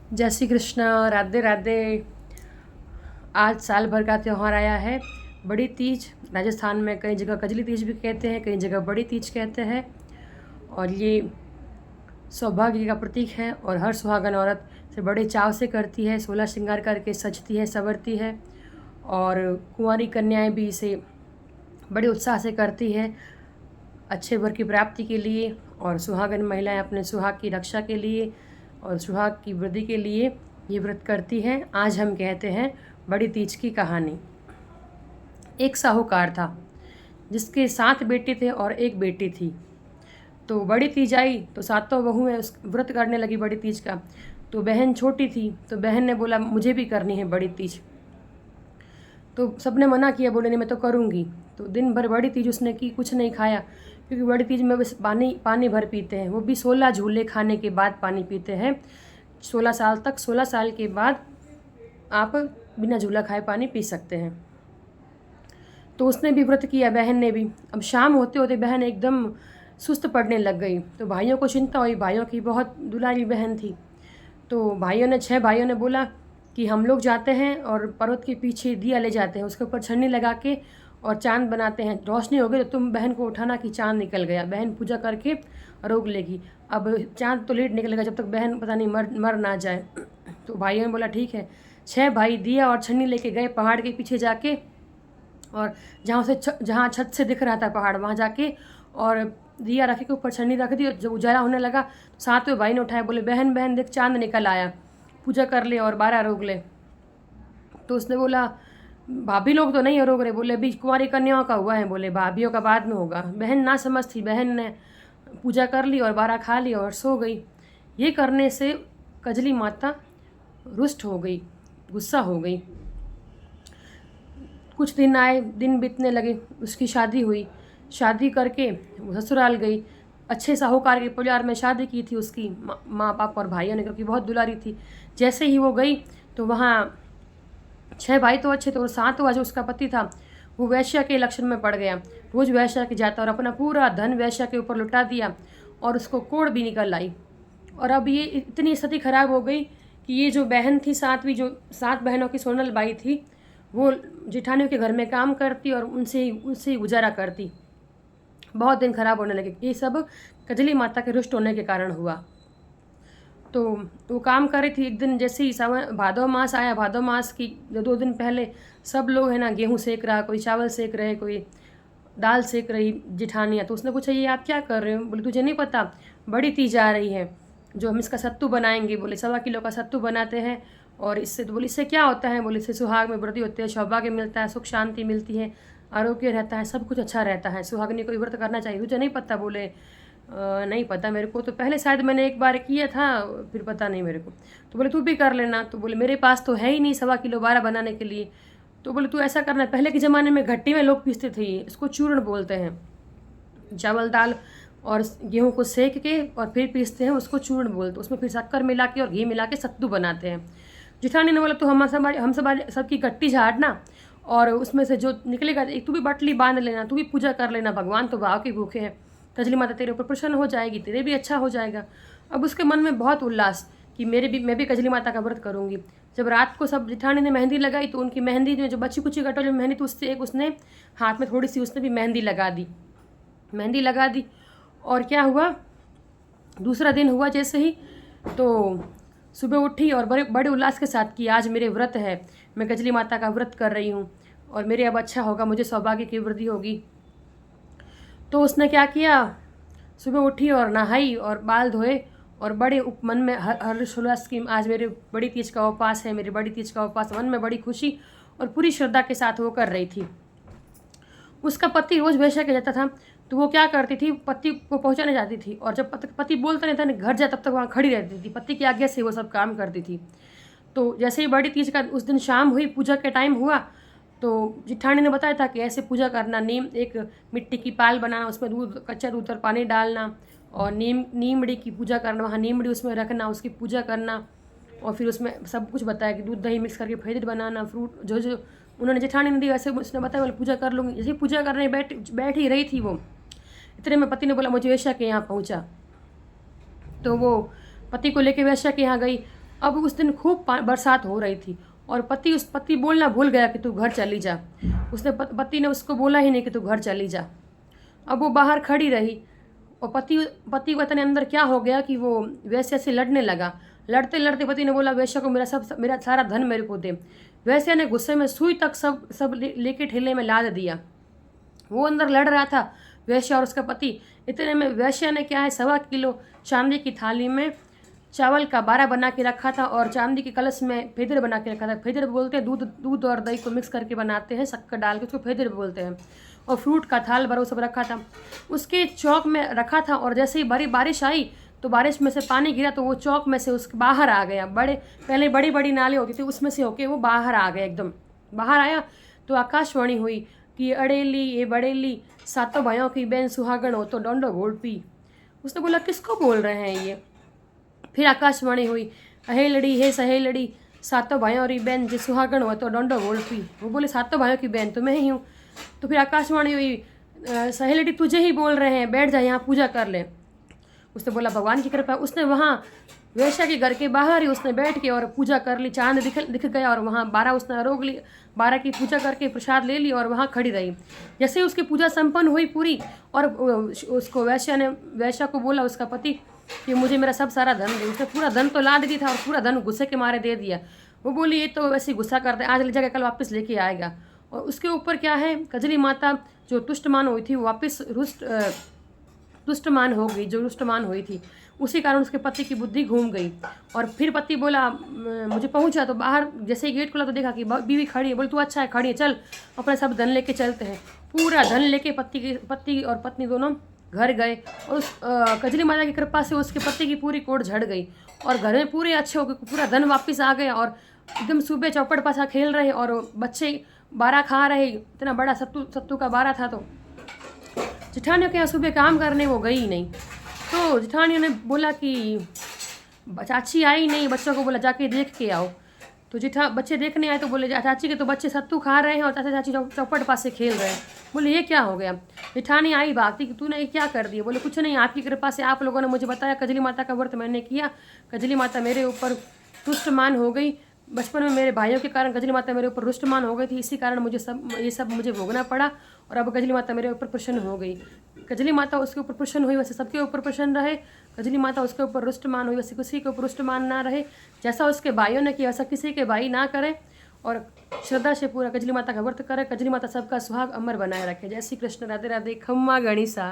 जय श्री कृष्ण। राधे राधे। आज साल भर का त्यौहार आया है, बड़ी तीज। राजस्थान में कई जगह कजली तीज भी कहते हैं, कई जगह बड़ी तीज कहते हैं। और ये सौभाग्य का प्रतीक है और हर सुहागन औरत से बड़े चाव से करती है, 16 श्रृंगार करके सजती है, संवरती है। और कुंवारी कन्याएं भी इसे बड़े उत्साह से करती है, अच्छे वर की प्राप्ति के लिए। और सुहागन महिलाएं अपने सुहाग की रक्षा के लिए और सुहाग की वृद्धि के लिए ये व्रत करती हैं। आज हम कहते हैं बड़ी तीज की कहानी। एक साहूकार था जिसके 7 बेटे थे और एक बेटी थी। तो बड़ी तीज आई तो सातों बहुएं उस व्रत करने लगी बड़ी तीज का। तो बहन छोटी थी तो बहन ने बोला मुझे भी करनी है बड़ी तीज। तो सबने मना किया, बोले नहीं मैं तो करूँगी। तो दिन भर बड़ी तीज उसने की, कुछ नहीं खाया, क्योंकि बड़ी तीज में बस पानी भर पीते हैं, वो भी 16 झूले खाने के बाद पानी पीते हैं। 16 साल तक, 16 साल के बाद आप बिना झूला खाए पानी पी सकते हैं। तो उसने भी व्रत किया, बहन ने भी। अब शाम होते होते बहन एकदम सुस्त पड़ने लग गई। तो भाइयों को चिंता हुई, भाइयों की बहुत दुलारी बहन थी। तो भाइयों ने 6 भाइयों ने बोला कि हम लोग जाते हैं और पर्वत के पीछे दिया ले जाते हैं, उसके ऊपर छन्नी लगा के और चांद बनाते हैं। रोशनी हो गई तो तुम बहन को उठाना कि चांद निकल गया, बहन पूजा करके रोक लेगी। अब चांद तो लेट निकलेगा जब तक बहन पता नहीं मर ना जाए। तो भाइयों ने बोला ठीक है। 6 भाई दिया और छन्नी लेके गए पहाड़ के पीछे जाके, और जहाँ छत से दिख रहा था पहाड़, वहाँ जाके और दिया रखे के ऊपर छन्नी रख दी। और जब उजाला होने लगा तो 7वें भाई ने उठाया, बोले बहन बहन देख चांद निकल आया, पूजा कर ले और 12 रोक ले। तो उसने बोला भाभी लोग तो नहीं रोक रहे। बोले अभी कुंवारी कन्याओं का हुआ है, बोले भाभीयों का बाद में होगा। बहन ना समझ थी, बहन ने पूजा कर ली और 12 खा ली और सो गई। ये करने से कजली माता रुष्ट हो गई, गुस्सा हो गई। कुछ दिन आए, दिन बीतने लगे, उसकी शादी हुई। शादी करके वो ससुराल गई। अच्छे साहूकार के परिवार में शादी की थी उसकी माँ पापा और भाइयों ने, क्योंकि बहुत दुलारी थी। जैसे ही वो गई तो वहाँ 6 भाई तो अच्छे थे और 7वां जो उसका पति था वो वैश्या के लक्षण में पड़ गया। रोज वैश्या के जाता और अपना पूरा धन वैश्या के ऊपर लुटा दिया और उसको कोढ़ भी निकल आई। और अब ये इतनी स्थिति खराब हो गई कि ये जो बहन थी 7वीं, जो 7 बहनों की सोनल बाई थी, वो जेठानियों के घर में काम करती और उनसे ही गुजारा करती। बहुत दिन खराब होने लगे। ये सब कजली माता के रुष्ट होने के कारण हुआ। तो वो काम कर रही थी। एक दिन जैसे ही भादव मास आया, भादव मास की 2 दिन पहले सब लोग है ना गेहूँ सेक रहा, कोई चावल सेक रहे, कोई दाल सेक रही जिठानियाँ। तो उसने पूछा ये आप क्या कर रहे हो? बोले तुझे नहीं पता, बड़ी तीज आ रही है जो हम इसका सत्तू बनाएंगे। बोले 1.25 किलो का सत्तू बनाते हैं। और इससे तो बोले इससे क्या होता है? बोले इससे सुहाग में वृद्धि होती है, सौभाग्य मिलता है, सुख शांति मिलती है, आरोग्य रहता है, सब कुछ अच्छा रहता है, सुहागनी को व्रत करना चाहिए। तुझे नहीं पता? बोले नहीं पता मेरे को, तो पहले शायद मैंने एक बार किया था, फिर पता नहीं मेरे को। तो बोले तू भी कर लेना। तो बोले मेरे पास तो है ही नहीं 1.25 किलो 12 बनाने के लिए। तो बोले तू ऐसा करना, पहले के ज़माने में घट्टी में लोग पीसते थे, इसको चूर्ण बोलते हैं। चावल दाल और गेहूँ को सेक के और फिर पीसते हैं, उसको चूर्ण बोलते हैं। उसमें फिर शक्कर मिला के और घी मिला के सत्तू बनाते हैं। जिठानी ने बोला तो हम सबकी गट्टी झाड़ना और उसमें से जो निकलेगा एक तू भी बटली बांध लेना, तू भी पूजा कर लेना, भगवान तो भाव के भूखे हैं, कजली माता तेरे ऊपर प्रसन्न हो जाएगी, तेरे भी अच्छा हो जाएगा। अब उसके मन में बहुत उल्लास कि मैं भी कजली माता का व्रत करूँगी। जब रात को सब जिठानी ने मेहंदी लगाई तो उनकी मेहंदी में जो बची कुची कटोरी में मेहंदी थी उससे एक उसने हाथ में थोड़ी सी उसने भी मेहंदी लगा दी। और क्या हुआ, दूसरा दिन हुआ जैसे ही, तो सुबह उठी और बड़े उल्लास के साथ कि आज मेरे व्रत है, मैं कजली माता का व्रत कर रही हूँ और मेरे अब अच्छा होगा, मुझे सौभाग्य की वृद्धि होगी। तो उसने क्या किया, सुबह उठी और नहाई और बाल धोए और बड़े मन में हर्षोल्लास की आज मेरे बड़ी तीज का उपवास है, मेरी बड़ी तीज का उपवास। मन में बड़ी खुशी और पूरी श्रद्धा के साथ वो कर रही थी। उसका पति रोज वैश्या के जाता था, तो वो क्या करती थी, पति को पहुंचाने जाती थी और जब पति बोलता नहीं था घर जा तब तक वहाँ खड़ी रहती थी। पति की आज्ञा से वो सब काम करती थी। तो जैसे ही बड़ी तीज का उस दिन शाम हुई, पूजा के टाइम हुआ, तो जिठानी ने बताया था कि ऐसे पूजा करना, एक मिट्टी की पाल बनाना, उसमें दूध, कच्चा दूध और पानी डालना और नीमड़ी की पूजा करना, वहाँ नीमड़ी उसमें रखना, उसकी पूजा करना। और फिर उसमें सब कुछ बताया कि दूध दही मिक्स करके फेद बनाना, फ्रूट जो जो उन्होंने जेठानी ने दी वैसे उसने बताया, बोले पूजा कर लूँगी। जैसे पूजा करने बैठ ही रही थी वो, इतने में पति ने बोला मुझे वैश्या के यहाँ पहुँचा। तो वो पति को लेके वैश्या के यहाँ गई अब उस दिन खूब बरसात हो रही थी और पति बोलना भूल गया कि तू घर चली जा। उसने पति ने उसको बोला ही नहीं कि तू घर चली जा। अब वो बाहर खड़ी रही और पति को इतने अंदर क्या हो गया कि वो वैश्या से लड़ने लगा। लड़ते लड़ते पति ने बोला, वैश्या को मेरा सारा धन मेरे को दे। वैश्या ने गुस्से में सुई तक सब लेके ठेले में लाद दिया। वो अंदर लड़ रहा था, वैश्या और उसका पति। इतने में वैश्या ने क्या है 1.25 किलो चांदी की थाली में चावल का बारा बना के रखा था और चांदी के कलश में फेदर बना के रखा था। फेदर बोलते हैं दूध और दही को मिक्स करके बनाते हैं, शक्कर डाल के उसको फेदर बोलते हैं। और फ्रूट का थाल भरो सब रखा था, उसके चौक में रखा था। और जैसे ही बारिश आई तो बारिश में से पानी गिरा तो वो चौक में से उसके बाहर आ गया। पहले बड़ी बड़ी नाले होती थी, उसमें से होके वो बाहर आ गया। एकदम बाहर आया तो आकाशवाणी हुई कि अड़ेली ये बड़ेली, सातों भाइयों की बहन सुहागण हो तो डोंडो घोड़ पी। उसने बोला, किसको बोल रहे हैं ये? फिर आकाशवाणी हुई, अहेलड़ी हे सहेलड़ी, सातों भाइयों की बहन जो सुहागण हो तो डोंडो घोड़ पी। वो बोले, सातों भाइयों की बहन तो मैं ही हूँ। तो फिर आकाशवाणी हुई, सहेलड़ी तुझे ही बोल रहे हैं, बैठ जा यहाँ पूजा कर ले। उसने बोला, भगवान की कृपा। उसने वहाँ वैश्या के घर के बाहर ही उसने बैठ के और पूजा कर ली। चांद दिख गया और वहाँ 12 उसने रोक ली। 12 की पूजा करके प्रसाद ले ली और वहाँ खड़ी रही। जैसे ही उसकी पूजा संपन्न हुई पूरी और उसको वैश्या को बोला उसका पति कि मुझे मेरा सब सारा धन दे। उसने पूरा धन तो ला दी था और पूरा धन गुस्से के मारे दे दिया। वो बोली, ये तो वैसे गुस्सा करते, आज ले जाकर कल वापस लेके आएगा। और उसके ऊपर क्या है, कजली माता जो तुष्टमान हुई थी वो वापस तुष्टमान हो गई, जो रुष्टमान हुई थी। उसी कारण उसके पति की बुद्धि घूम गई। और फिर पति बोला, मुझे पहुंचा तो बाहर जैसे ही गेट खुला तो देखा कि बीवी खड़ी है। बोले, तू अच्छा है खड़ी है, चल अपना सब धन लेके चलते हैं। पूरा धन लेके पति और पत्नी दोनों घर गए और उस कजली माता की कृपा से उसके पति की पूरी कोट झड़ गई और घर में पूरे अच्छे हो गए, पूरा धन वापस आ गया। और एकदम सुबह चौपट पासा खेल रहे और बच्चे बारा खा रहे। इतना बड़ा सत्तू का बारा था। तो जेठानियों के यहाँ सुबह काम करने वो गई ही नहीं। तो जेठानियों ने बोला कि चाची आई नहीं, बच्चों को बोला जाके देख के आओ। तो बच्चे देखने आए तो बोले, चाची के तो बच्चे सत्तू खा रहे हैं और चाची चौपट पास से खेल रहे हैं। बोले, ये क्या हो गया? जेठानी आई भागती कि तूने ये क्या कर दिया? बोले, कुछ नहीं, आपकी कृपा से आप लोगों ने मुझे बताया, कजली माता का व्रत मैंने किया, कजली माता मेरे ऊपर तुष्टमान हो गई। बचपन में मेरे भाइयों के कारण कजली माता मेरे ऊपर रुष्टमान हो गई थी, इसी कारण मुझे ये सब मुझे भोगना पड़ा। और अब कजली माता मेरे ऊपर प्रसन्न हो गई। कजली माता उसके ऊपर प्रसन्न हुई, वैसे सबके ऊपर प्रसन्न रहे। कजली माता उसके ऊपर रुष्टमान हुई, वैसे किसी के ऊपर रुष्टमान ना रहे। जैसा उसके भाइयों ने किया वैसा किसी के भाई ना करें। और श्रद्धा से पूरा कजली माता का व्रत करे। कजली माता सबका सुहाग अमर बनाए रखे। जय श्री कृष्ण, राधे राधे, खम्मा गणिसा।